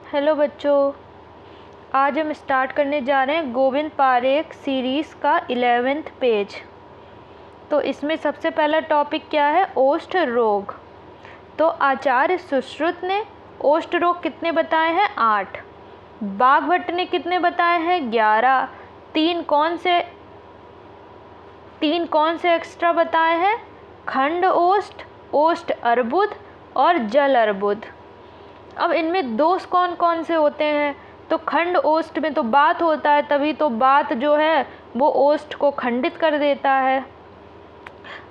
Hello बच्चों, आज हम स्टार्ट करने जा रहे हैं गोविंद पारेख सीरीज़ का 11th पेज। तो इसमें सबसे पहला टॉपिक क्या है? ओष्ठ रोग। तो आचार्य सुश्रुत ने ओष्ठ रोग कितने बताए हैं? 8। बाघभट्ट ने कितने बताए हैं? 11। तीन कौन से एक्स्ट्रा बताए हैं? खंड ओष्ठ, ओष्ठ अर्बुद और जल अर्बुद। अब इनमें दोष कौन कौन से होते हैं? तो खंड ओष्ठ में तो बात होता है, तभी तो बात जो है वो ओष्ठ को खंडित कर देता है।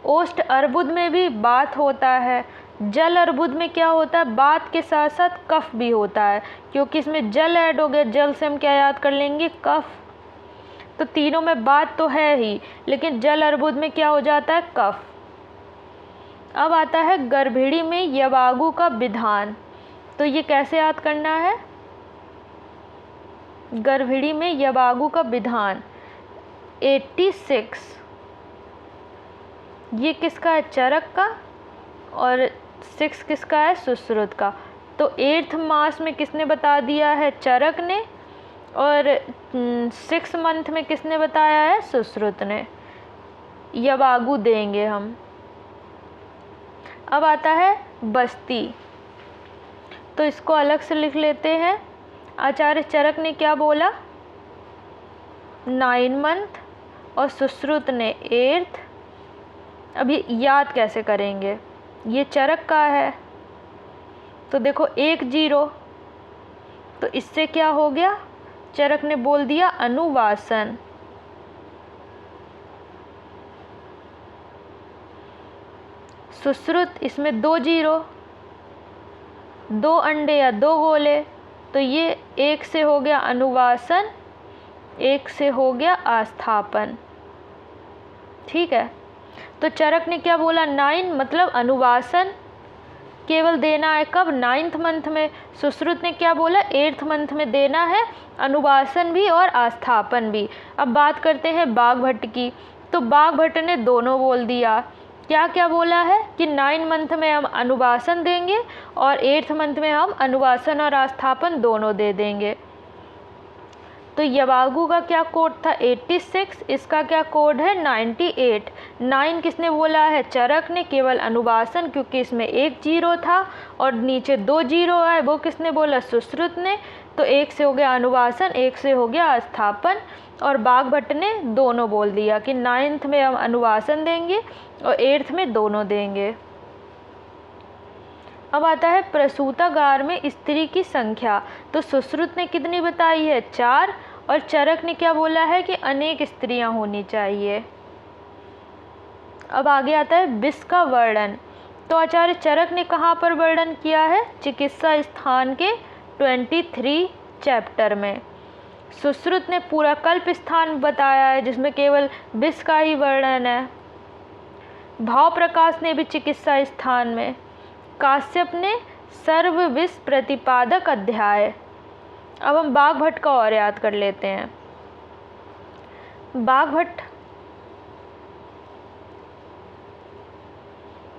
ओष्ठ अर्बुद में भी बात होता है। जल अर्बुद में क्या होता है? बात के साथ साथ कफ भी होता है, क्योंकि इसमें जल ऐड हो गया। जल से हम क्या याद कर लेंगे? कफ। तो तीनों में बात तो है ही, लेकिन जल अर्बुद में क्या हो जाता है? कफ। अब आता है गर्भिणी में यवागु का विधान। तो ये कैसे याद करना है? गर्भिणी में यवागु का विधान 86। ये किसका है? चरक का। और 6 किसका है? सुश्रुत का। तो 8th मास में किसने बता दिया है? चरक ने। और 6 मंथ में किसने बताया है? सुश्रुत ने। यवागु देंगे हम। अब आता है बस्ती। तो इसको अलग से लिख लेते हैं। आचार्य चरक ने क्या बोला? 9 मंथ और सुश्रुत ने 8th। अभी याद कैसे करेंगे? ये चरक का है, तो देखो 1 0, तो इससे क्या हो गया? चरक ने बोल दिया अनुवासन। सुश्रुत, इसमें 2 0, 2 अंडे या 2 गोले, तो ये 1 से हो गया अनुवासन, 1 से हो गया आस्थापन। ठीक है। तो चरक ने क्या बोला? 9 मतलब अनुवासन केवल देना है। कब? 9th मंथ में। सुश्रुत ने क्या बोला? 8th मंथ में देना है, अनुवासन भी और आस्थापन भी। अब बात करते हैं बाघभट्ट की। तो बाघभट्ट ने दोनों बोल दिया। क्या क्या बोला है? कि 9 मंथ में हम अनुवासन देंगे और 8th मंथ में हम अनुवासन और आस्थापन दोनों दे देंगे। तो यवागु का क्या कोड था? 86। इसका क्या कोड है? 98। 9 किसने बोला है? चरक ने। केवल अनुवासन, क्योंकि इसमें 1 0 था और नीचे 2 0 है, वो किसने बोला? सुश्रुत ने। तो 1 से हो गया अनुवासन, 1 से हो गया आस्थापन। और बाघभट्ट ने दोनों बोल दिया कि 9th में हम अनुवासन देंगे और 8th में दोनों देंगे। अब आता है प्रसूतागार में स्त्री की संख्या। तो सुश्रुत ने कितनी बताई है? 4। और चरक ने क्या बोला है? कि अनेक स्त्रियां होनी चाहिए। अब आगे आता है विष का वर्णन। तो आचार्य चरक ने कहाँ पर वर्णन किया है? चिकित्सा स्थान के 23 चैप्टर में। सुश्रुत ने पूरा कल्प स्थान बताया है, जिसमें केवल विष का ही वर्णन है। भाव प्रकाश ने भी चिकित्सा स्थान में। काश्यप ने सर्व विष प्रतिपादक अध्याय। अब हम बाघभट्ट का और याद कर लेते हैं।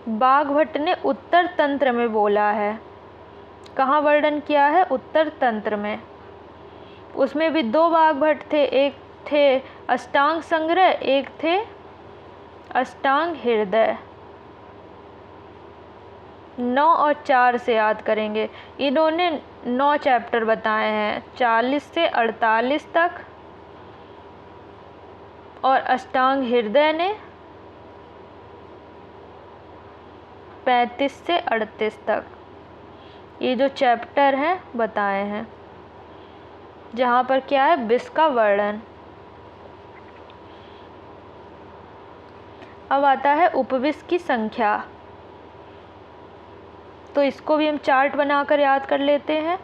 बाघभट्ट ने उत्तर तंत्र में बोला है। कहाँ वर्णन किया है? उत्तर तंत्र में। उसमें भी 2 बाघभट्ट थे, एक थे अष्टांग संग्रह, एक थे अष्टांग हृदय। 9 और 4 से याद करेंगे। इन्होंने 9 चैप्टर बताए हैं, 40 से 48 तक। और अष्टांग हृदय ने 35 से 38 तक। ये जो चैप्टर हैं बताए हैं, जहाँ पर क्या है? विष का वर्णन। अब आता है उपविष की संख्या। तो इसको भी हम चार्ट बनाकर याद कर लेते हैं।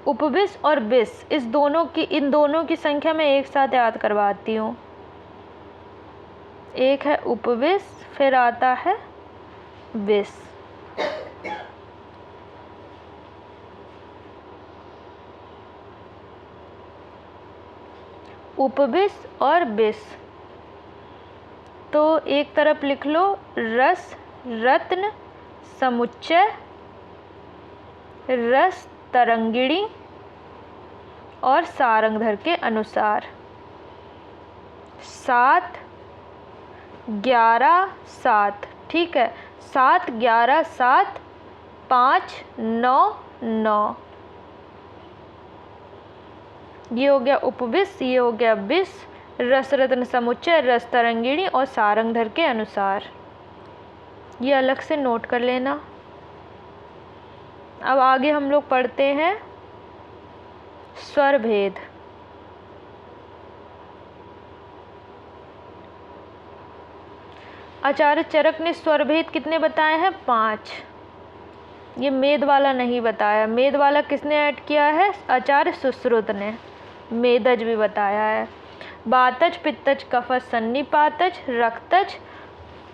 उपविष और विष, इन दोनों की संख्या मैं एक साथ याद करवाती हूँ। एक है उपविष, फिर आता है विष। उपविष और विष। तो एक तरफ लिख लो रस, रत्न, समुच्चय, रस तरंगिणी और सारंगधर के अनुसार। 7, 11, 7, ठीक है। 7, 11, 7, 5, 9, 9। ये हो गया उपविश, ये हो गया विष, रस रत्न समुच्चय, रस तरंगिणी और सारंगधर के अनुसार। ये अलग से नोट कर लेना। अब आगे हम लोग पढ़ते हैं स्वर भेद। आचार्य चरक ने स्वर भेद कितने बताए हैं? 5। ये मेद वाला नहीं बताया। मेद वाला किसने ऐड किया है? आचार्य सुश्रुत ने। मेदज भी बताया है। वातज, पित्तज, कफज, सन्निपातज, रक्तज,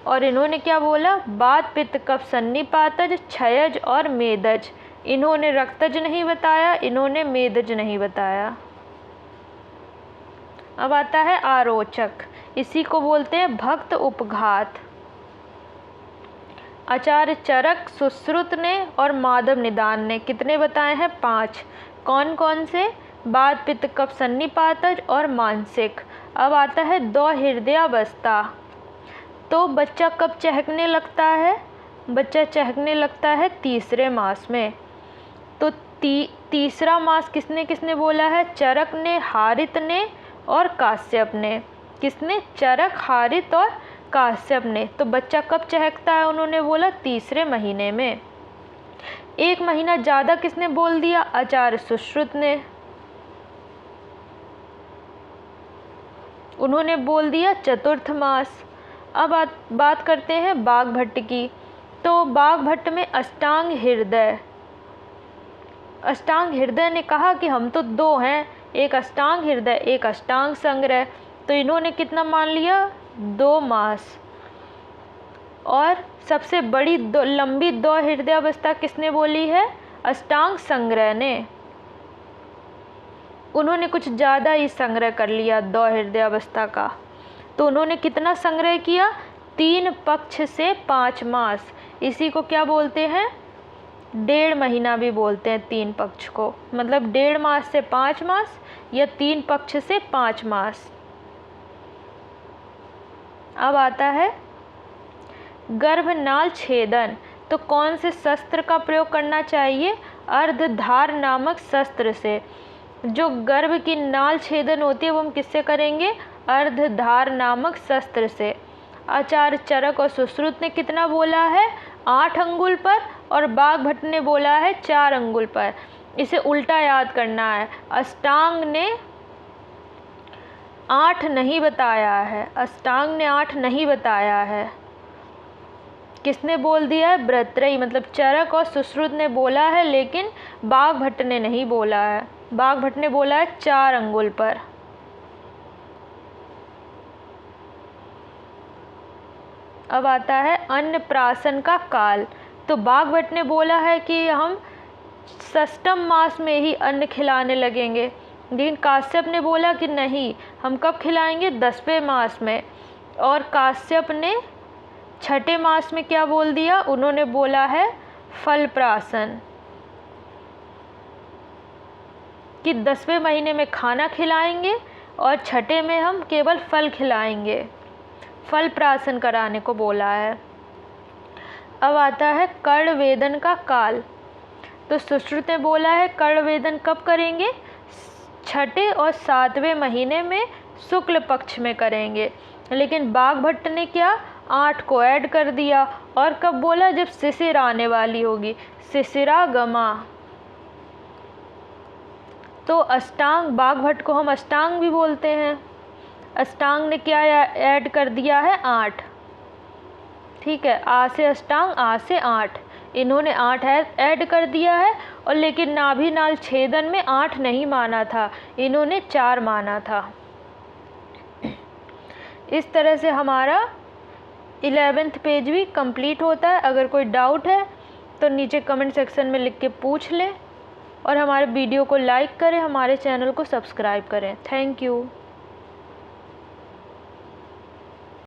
और इन्होंने क्या बोला? वात, पित्त, कफ, सन्निपातज, क्षयज और मेदज। इन्होंने रक्तज नहीं बताया, इन्होंने मेदज नहीं बताया। अब आता है आरोचक। इसी को बोलते हैं भक्त उपघात। आचार्य चरक, सुश्रुत ने और माधव निदान ने कितने बताए हैं? 5। कौन कौन से? वात, पित्त, कफ, सन्निपातज और मानसिक। अब आता है दो हृदयावस्था। तो बच्चा कब चहकने लगता है? बच्चा चहकने लगता है तीसरे मास में। तो तीसरा मास किसने किसने बोला है? चरक ने, हारित ने और काश्यप ने। किसने? चरक, हारित और काश्यप ने। तो बच्चा कब चहकता है? उन्होंने बोला तीसरे महीने में। 1 महीना ज़्यादा किसने बोल दिया? आचार्य सुश्रुत ने। उन्होंने बोल दिया चतुर्थ मास। अब बात करते हैं बाघभट्ट की। तो बाघभट्ट में अष्टांग हृदय, अष्टांग हृदय ने कहा कि हम तो 2 हैं, एक अष्टांग हृदय, एक अष्टांग संग्रह। तो इन्होंने कितना मान लिया? 2 मास। और सबसे बड़ी लंबी 2 हृदयावस्था किसने बोली है? अष्टांग संग्रह ने। उन्होंने कुछ ज़्यादा ही संग्रह कर लिया 2 हृदयावस्था का। तो उन्होंने कितना संग्रह किया? 3 पक्ष से 5 मास। इसी को क्या बोलते हैं? 1.5 महीना भी बोलते हैं 3 पक्ष को। मतलब 1.5 मास से 5 मास या 3 पक्ष से 5 मास। अब आता है गर्भनाल छेदन। तो कौन से शस्त्र का प्रयोग करना चाहिए? अर्धधार नामक शस्त्र से। जो गर्भ की नाल छेदन होती है वो हम किससे करेंगे? अर्धधार नामक शस्त्र से। आचार्य चरक और सुश्रुत ने कितना बोला है? 8 अंगुल पर, और बाघभट्ट ने बोला है 4 अंगुल पर। इसे उल्टा याद करना है। अष्टांग ने 8 नहीं बताया है, अष्टांग ने 8 नहीं बताया है। किसने बोल दिया है? भर्तृहरि, मतलब चरक और सुश्रुत ने बोला है, लेकिन बाघभट्ट ने नहीं बोला है। बाघभट्ट ने बोला है 4 अंगुल पर। अब आता है अन्नप्राशन का काल। तो बाघभट्ट ने बोला है कि हम 6वें मास में ही अन्न खिलाने लगेंगे, लेकिन काश्यप ने बोला कि नहीं, हम कब खिलाएंगे? 10वें मास में। और काश्यप ने 6ठे मास में क्या बोल दिया? उन्होंने बोला है फलप्राशन, कि 10वें महीने में खाना खिलाएंगे और 6ठे में हम केवल फल खिलाएंगे। फल प्राशन कराने को बोला है। अब आता है कर्ण वेदन का काल। तो सुश्रुत ने बोला है कर्ण वेदन कब करेंगे? 6ठे और 7वें महीने में शुक्ल पक्ष में करेंगे। लेकिन बाघभट्ट ने क्या? 8 को ऐड कर दिया। और कब बोला? जब शिशिर आने वाली होगी, शिशिरागमा। तो अष्टांग, बाघभट्ट को हम अष्टांग भी बोलते हैं। अष्टांग ने क्या ऐड कर दिया है? 8। ठीक है, आ से अष्टांग, आ से 8। इन्होंने 8 ऐड कर दिया है। और लेकिन नाभि नाल छेदन में 8 नहीं माना था, इन्होंने 4 माना था। इस तरह से हमारा 11th पेज भी कंप्लीट होता है। अगर कोई डाउट है तो नीचे कमेंट सेक्शन में लिख के पूछ लें, और हमारे वीडियो को लाइक करें, हमारे चैनल को सब्सक्राइब करें। Thank you.